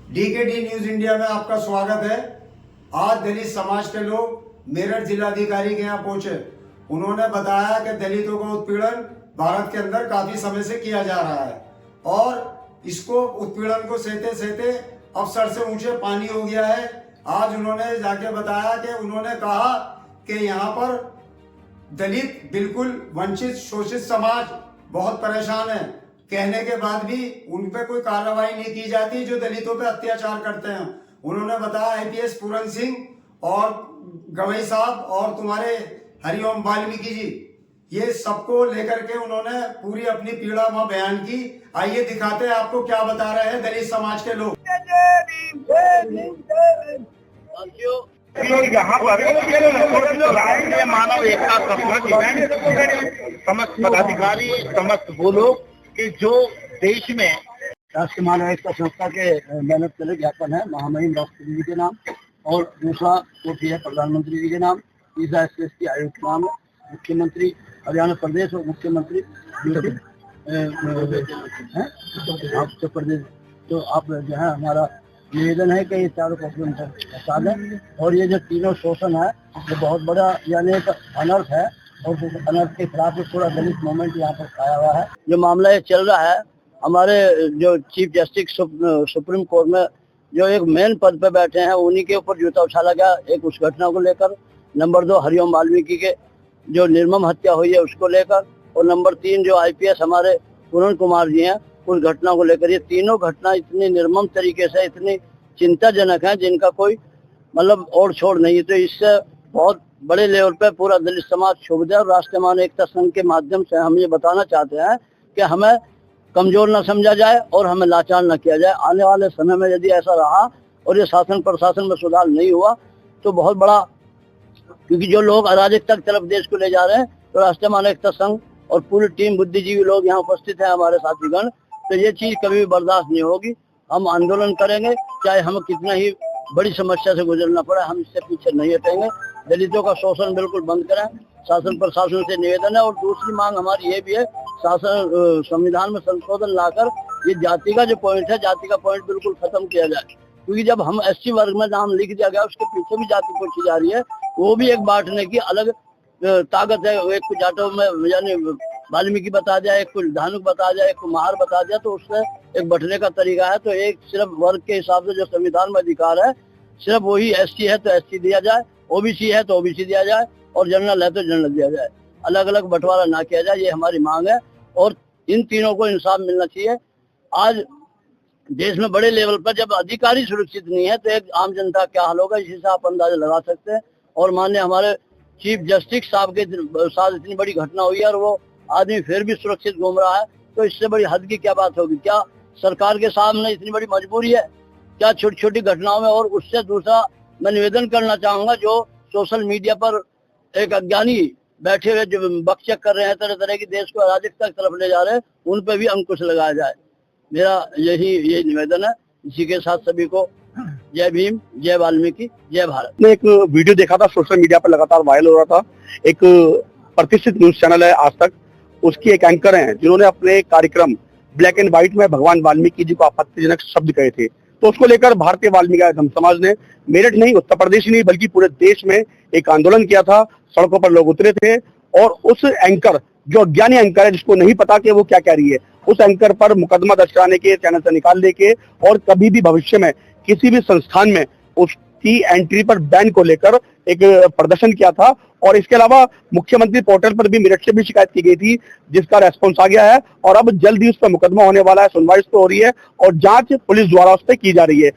Decade news India में आपका स्वागत है। आज दलित समाज के लोग मेरठ जिलाधिकारी के यहाँ पहुंचे। उन्होंने बताया कि दलितों का उत्पीड़न भारत के अंदर काफी समय से किया जा रहा है और इसको उत्पीड़न को सहते सहते अब सर से ऊंचे पानी हो गया है। आज उन्होंने जाके बताया कि उन्होंने कहा कि यहाँ पर दलित बिल्कुल वंचित शोषित समाज बहुत परेशान है। कहने के बाद भी उन पे कोई कार्रवाई नहीं की जाती जो दलितों पे अत्याचार करते हैं। उन्होंने बताया आईपीएस पूरन सिंह और गवई साहब और तुम्हारे हरिओम वाल्मीकि जी, ये सबको लेकर के उन्होंने पूरी अपनी पीड़ा वहां बयान की। आइए दिखाते हैं आपको क्या बता रहे हैं दलित समाज के लोग। यहाँ पर मानव एकता सप्ताह इवेंट समस्त पदाधिकारी समस्त वो लोग कि जो देश में राष्ट्रीय मानव एकता संस्था के मेहनत करे ज्ञापन है महामहिम राष्ट्रपति जी के नाम और दूसरा कोठी है प्रधानमंत्री जी के नाम, तीसरा एसएसटी आयोग के नाम है, मुख्यमंत्री हरियाणा प्रदेश और मुख्यमंत्री उत्तर प्रदेश। तो आप जो है हमारा निवेदन है कि ये चारों को साल है और ये जो तीनों शोषण है ये बहुत बड़ा यानी एक अनर्थ है और अनर्थ के खिलाफ पूरा दलित मूवमेंट यहाँ पर आया हुआ है। जो मामला ये चल रहा है, हमारे जो चीफ जस्टिस सुप्रीम कोर्ट में जो एक मेन पद पे बैठे हैं उन्हीं के ऊपर जूता उछाला गया। एक उस घटना को लेकर, नंबर 2 हरिओम वाल्मीकि के जो निर्मम हत्या हुई है उसको लेकर, और नंबर 3 जो आईपीएस हमारे पूरन कुमार जी हैं उस घटना को लेकर। ये तीनों घटना इतनी निर्मम तरीके से इतनी चिंताजनक है जिनका कोई मतलब और छोड़ नहीं है। तो इससे बहुत बड़े लेवल पे पूरा दलित समाज क्षुब्ध है और राष्ट्रीय मानव एकता संघ के माध्यम से हम ये बताना चाहते हैं कि हमें कमजोर न समझा जाए और हमें लाचार न किया जाए। आने वाले समय में यदि ऐसा रहा और ये शासन प्रशासन में सुधार नहीं हुआ तो बहुत बड़ा, क्योंकि जो लोग अराजकता की तरफ देश को ले जा रहे हैं, तो राष्ट्रीय मानव एकता संघ और पूरी टीम बुद्धिजीवी लोग यहाँ उपस्थित हैं हमारे साथीगण, तो ये चीज कभी भी बर्दाश्त नहीं होगी। हम आंदोलन करेंगे, चाहे हम कितना ही बड़ी समस्या से गुजरना पड़े, हम इससे पीछे नहीं हटेंगे। दलितों का शोषण बिल्कुल बंद करें, शासन प्रशासन से निवेदन है। और दूसरी मांग हमारी ये भी है, शासन संविधान में संशोधन लाकर ये जाति का जो पॉइंट है, जाति का पॉइंट बिल्कुल खत्म किया जाए। क्योंकि जब हम एससी वर्ग में नाम लिख दिया गया, उसके पीछे भी जाति पूछी जा रही है, वो भी एक बांटने की अलग ताकत है। एक को जाटों में यानी वाल्मीकि बता दिया, एक को धानुक बता दिया, एक को महार बता दिया, तो उससे एक बंटने का तरीका है। तो एक सिर्फ वर्ग के हिसाब से जो संविधान में अधिकार है, सिर्फ वही एससी है तो एससी दिया जाए, ओबीसी है तो ओबीसी दिया जाए, और जनरल है तो जनरल दिया जाए। अलग अलग बंटवारा ना किया जाए, ये हमारी मांग है। और इन तीनों को इंसाफ मिलना चाहिए। आज देश में बड़े लेवल पर जब अधिकारी सुरक्षित नहीं है तो एक आम जनता क्या हाल होगा, इसी से आप अंदाजा लगा सकते हैं। और माननीय हमारे चीफ जस्टिस साहब के साथ इतनी बड़ी घटना हुई है और वो आदमी फिर भी सुरक्षित घूम रहा है, तो इससे बड़ी हद की क्या बात होगी। क्या सरकार के सामने इतनी बड़ी मजबूरी है क्या छोटी छोटी घटनाओं में? और उससे दूसरा मैं निवेदन करना चाहूंगा, जो सोशल मीडिया पर एक अज्ञानी बैठे हुए जो बकचक कर रहे हैं, तरह तरह की देश को अराजकता की तरफ ले जा रहे हैं, उन पर भी अंकुश लगाया जाए। मेरा यही निवेदन है। इसी के साथ सभी को जय भीम, जय वाल्मीकि, जय भारत। मैं एक वीडियो देखा था सोशल मीडिया पर लगातार वायरल हो रहा था। एक प्रतिष्ठित न्यूज चैनल है आज तक, उसकी एक एंकर हैं जिन्होंने अपने कार्यक्रम ब्लैक एंड व्हाइट में भगवान वाल्मीकि जी को आपत्तिजनक शब्द कहे थे। तो उसको लेकर भारतीय वाल्मीकि समाज ने मेरठ नहीं, उत्तर प्रदेश ही नहीं बल्कि पूरे देश में एक आंदोलन किया था। सड़कों पर लोग उतरे थे और उस एंकर, जो अज्ञानी एंकर है जिसको नहीं पता कि वो क्या कह रही है, उस एंकर पर मुकदमा दर्ज कराने के, चैनल से निकाल देके, और कभी भी भविष्य में किसी भी संस्थान में उसकी एंट्री पर बैन को लेकर एक प्रदर्शन किया था। और इसके अलावा मुख्यमंत्री पोर्टल पर भी मेरठ से भी शिकायत की गई थी, जिसका रेस्पॉन्स आ गया है और अब जल्द ही उस पर मुकदमा होने वाला है। सुनवाई उस पर हो रही है और जांच पुलिस द्वारा उस पर की जा रही है।